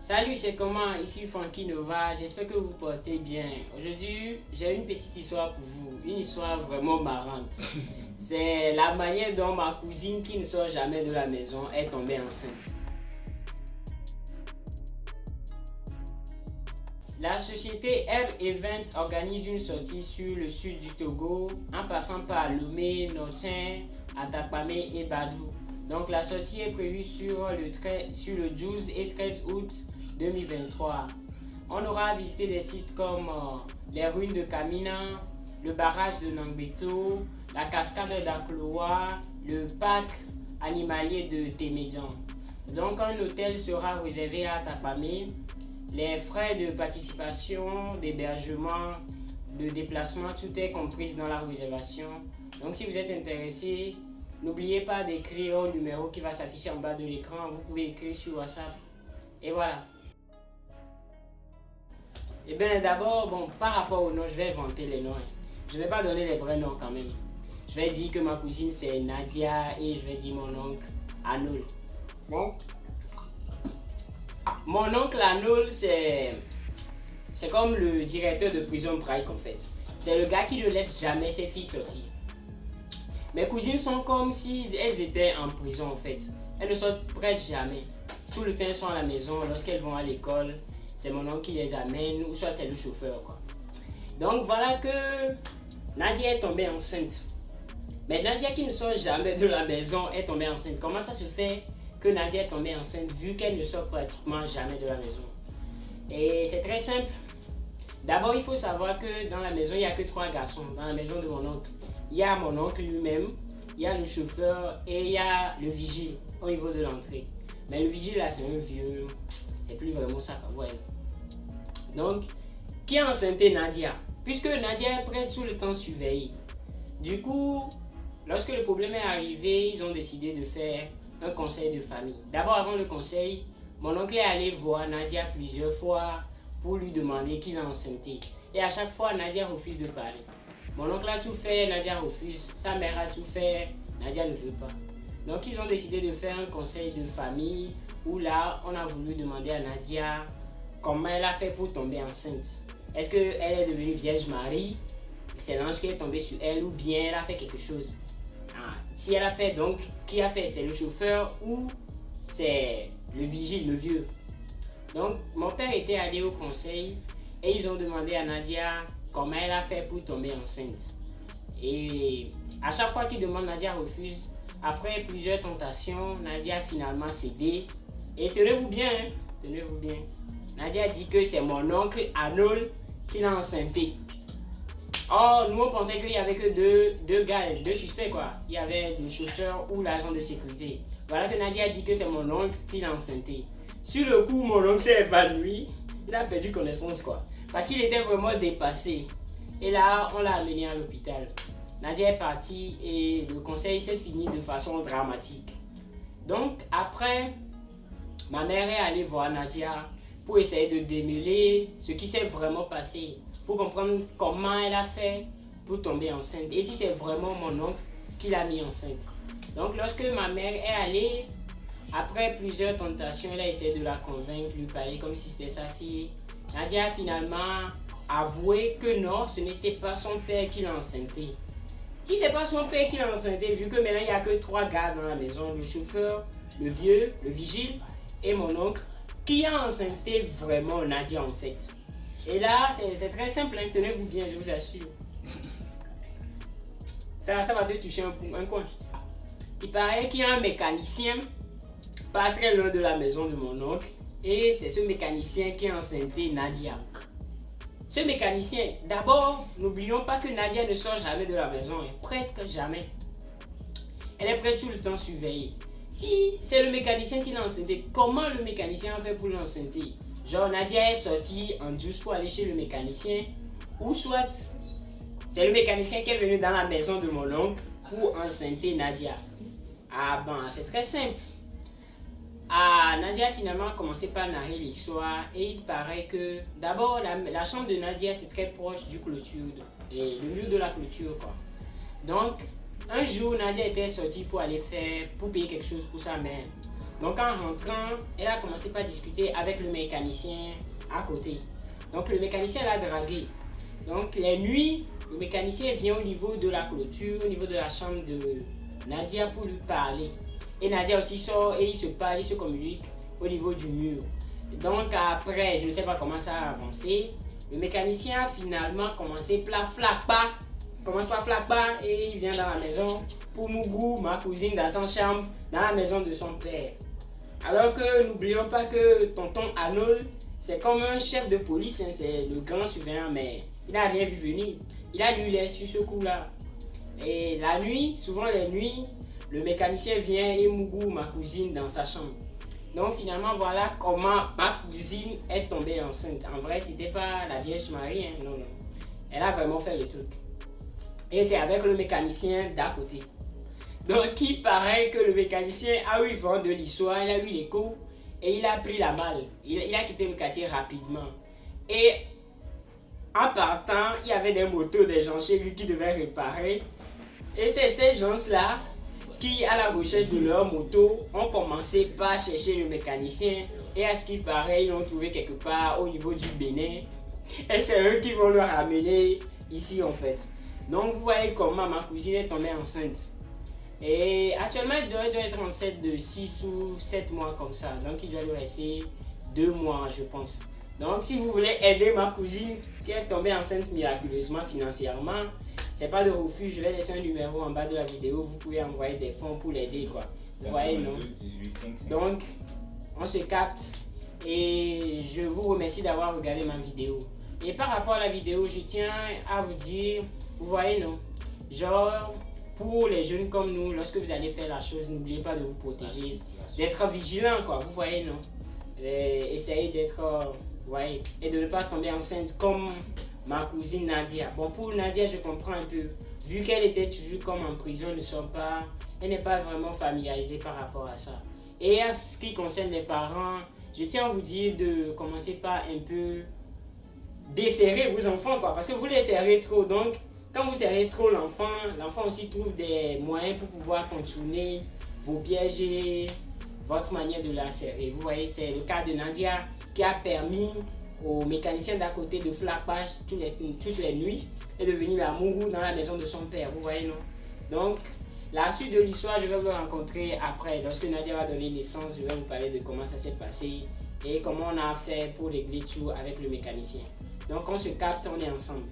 Salut, c'est comment? Ici Frankie Nova, j'espère que vous portez bien. Aujourd'hui, j'ai une petite histoire pour vous, une histoire vraiment marrante. C'est la manière dont ma cousine qui ne sort jamais de la maison est tombée enceinte. La société Air Event organise une sortie sur le sud du Togo en passant par Lomé, Notin, Atapamé et Badou. Donc la sortie est prévue sur le 12 et 13 août 2023. On aura visité des sites comme les ruines de Kamina, le barrage de Nangbeto, la cascade d'Akloa, le parc animalier de Témédian. Donc un hôtel sera réservé à Atapamé. Les frais de participation, d'hébergement, de déplacement, tout est compris dans la réservation. Donc si vous êtes intéressé, n'oubliez pas d'écrire au numéro qui va s'afficher en bas de l'écran. Vous pouvez écrire sur WhatsApp. Et voilà. Et bien d'abord, par rapport aux noms, je vais inventer les noms. Je ne vais pas donner les vrais noms quand même. Je vais dire que ma cousine c'est Nadia et je vais dire mon oncle Anoul. Bon. Mon oncle Anoul, c'est comme le directeur de prison Braille en fait. C'est le gars qui ne laisse jamais ses filles sortir. Mes cousines sont comme si elles étaient en prison en fait. Elles ne sortent presque jamais. Tout le temps elles sont à la maison. Lorsqu'elles vont à l'école, c'est mon oncle qui les amène ou soit c'est le chauffeur quoi. Donc voilà que Nadia est tombée enceinte. Mais Nadia qui ne sort jamais de la maison est tombée enceinte. Comment ça se fait que Nadia est tombée enceinte vu qu'elle ne sort pratiquement jamais de la maison? Et c'est très simple. D'abord, il faut savoir que dans la maison, il n'y a que 3 garçons. Dans la maison de mon oncle, il y a mon oncle lui-même, il y a le chauffeur et il y a le vigile au niveau de l'entrée. Mais le vigile là, c'est un vieux, c'est plus vraiment ça qu'on voit. Donc, qui a enceinté Nadia? Puisque Nadia est presque tout le temps surveillée. Du coup, lorsque le problème est arrivé, ils ont décidé de faire un conseil de famille. D'abord, avant le conseil, mon oncle est allé voir Nadia plusieurs fois pour lui demander qui l'a enceinté. Et à chaque fois, Nadia refuse de parler. Mon oncle a tout fait, Nadia refuse. Sa mère a tout fait, Nadia ne veut pas. Donc, ils ont décidé de faire un conseil de famille où là, on a voulu demander à Nadia comment elle a fait pour tomber enceinte. Est-ce qu'elle est devenue Vierge Marie? C'est l'ange qui est tombé sur elle ou bien elle a fait quelque chose? Si elle a fait, donc, qui a fait? C'est le chauffeur ou c'est le vigile, le vieux? Donc, mon père était allé au conseil et ils ont demandé à Nadia comment elle a fait pour tomber enceinte. Et à chaque fois qu'ils demandent, Nadia refuse. Après plusieurs tentations, Nadia a finalement cédé. Et tenez-vous bien, tenez-vous bien. Nadia dit que c'est mon oncle Anoul qui l'a enceinté. Oh, nous on pensait qu'il n'y avait que deux gars, deux suspects quoi. Il y avait le chauffeur ou l'agent de sécurité. Voilà que Nadia dit que c'est mon oncle qui l'a enceinté. Sur le coup, mon oncle s'est évanoui. Il a perdu connaissance quoi. Parce qu'il était vraiment dépassé. Et là, on l'a amené à l'hôpital. Nadia est partie et le conseil s'est fini de façon dramatique. Donc après, ma mère est allée voir Nadia pour essayer de démêler ce qui s'est vraiment passé, pour comprendre comment elle a fait pour tomber enceinte et si c'est vraiment mon oncle qui l'a mis enceinte. Donc lorsque ma mère est allée, après plusieurs tentations, elle a essayé de la convaincre, lui parler comme si c'était sa fille. Nadia a finalement avoué que non, ce n'était pas son père qui l'a enceinté. Si c'est pas son père qui l'a enceinté, vu que maintenant il n'y a que 3 gars dans la maison, le chauffeur, le vieux, le vigile et mon oncle, qui a enceinté vraiment Nadia en fait? Et là, c'est très simple, tenez-vous bien, je vous assure. Ça va te toucher un coin. Il paraît qu'il y a un mécanicien pas très loin de la maison de mon oncle et c'est ce mécanicien qui a enceinté Nadia. Ce mécanicien, d'abord, n'oublions pas que Nadia ne sort jamais de la maison, presque jamais. Elle est presque tout le temps surveillée. Si c'est le mécanicien qui l'a enceinté, comment le mécanicien a fait pour l'enceinter? Genre Nadia est sortie en douce pour aller chez le mécanicien, ou soit c'est le mécanicien qui est venu dans la maison de mon oncle pour enceinter Nadia. Ah ben, c'est très simple. Nadia finalement a commencé par narrer l'histoire et il paraît que d'abord la chambre de Nadia c'est très proche du clôture, le mur de la clôture quoi. Donc un jour Nadia était sortie pour payer quelque chose pour sa mère. Donc en rentrant, elle a commencé par discuter avec le mécanicien à côté. Donc le mécanicien l'a dragué. Donc les nuits, le mécanicien vient au niveau de la clôture, au niveau de la chambre de Nadia pour lui parler. Et Nadia aussi sort et ils se parlent, ils se communiquent au niveau du mur. Donc après, je ne sais pas comment ça a avancé. Le mécanicien a finalement commencé par flakpa. Commence par flakpa et il vient dans la maison pour Mougou, ma cousine, dans sa chambre, dans la maison de son père. Alors que n'oublions pas que tonton Arnold, c'est comme un chef de police, hein, c'est le grand surveillant, mais il n'a rien vu venir. Il a lu les sur ce coup-là. Et la nuit, souvent les nuits, le mécanicien vient et Mougou, ma cousine, dans sa chambre. Donc finalement, voilà comment ma cousine est tombée enceinte. En vrai, c'était pas la Vierge Marie, hein, non, non. Elle a vraiment fait le truc. Et c'est avec le mécanicien d'à côté. Donc il paraît que le mécanicien a eu vent de l'histoire, il a eu l'écho et il a pris la balle. Il a quitté le quartier rapidement. Et en partant, il y avait des motos des gens chez lui qui devaient réparer. Et c'est ces gens-là qui, à la recherche de leur moto, ont commencé par chercher le mécanicien. Et à ce qu'il paraît, ils l'ont trouvé quelque part au niveau du Bénin. Et c'est eux qui vont le ramener ici en fait. Donc vous voyez comment ma cousine est tombée enceinte. Et actuellement, elle doit être enceinte de 6 ou 7 mois comme ça. Donc il doit lui rester 2 mois, je pense. Donc si vous voulez aider ma cousine qui est tombée enceinte miraculeusement financièrement, c'est pas de refus, je vais laisser un numéro en bas de la vidéo. Vous pouvez envoyer des fonds pour l'aider, quoi. Vous voyez, non? Donc, on se capte. Et je vous remercie d'avoir regardé ma vidéo. Et par rapport à la vidéo, je tiens à vous dire, vous voyez, non? Genre, pour les jeunes comme nous, lorsque vous allez faire la chose, n'oubliez pas de vous protéger, d'être vigilant, quoi. Vous voyez, non? Et essayez d'être, vous voyez, et de ne pas tomber enceinte comme ma cousine Nadia. Bon, pour Nadia, je comprends un peu. Vu qu'elle était toujours comme en prison, elle n'est pas vraiment familiarisée par rapport à ça. Et à ce qui concerne les parents, je tiens à vous dire de commencer par un peu desserrer vos enfants, quoi. Parce que vous les serrez trop. Donc, quand vous serrez trop l'enfant aussi trouve des moyens pour pouvoir contourner vos pièges et votre manière de la serrer. Vous voyez, c'est le cas de Nadia qui a permis au mécanicien d'à côté de flapage toutes les nuits et de venir à Mougou dans la maison de son père. Vous voyez, non? Donc, la suite de l'histoire, je vais vous le rencontrer après. Lorsque Nadia va donner naissance, je vais vous parler de comment ça s'est passé et comment on a fait pour régler tout avec le mécanicien. Donc, on se capte, on est ensemble.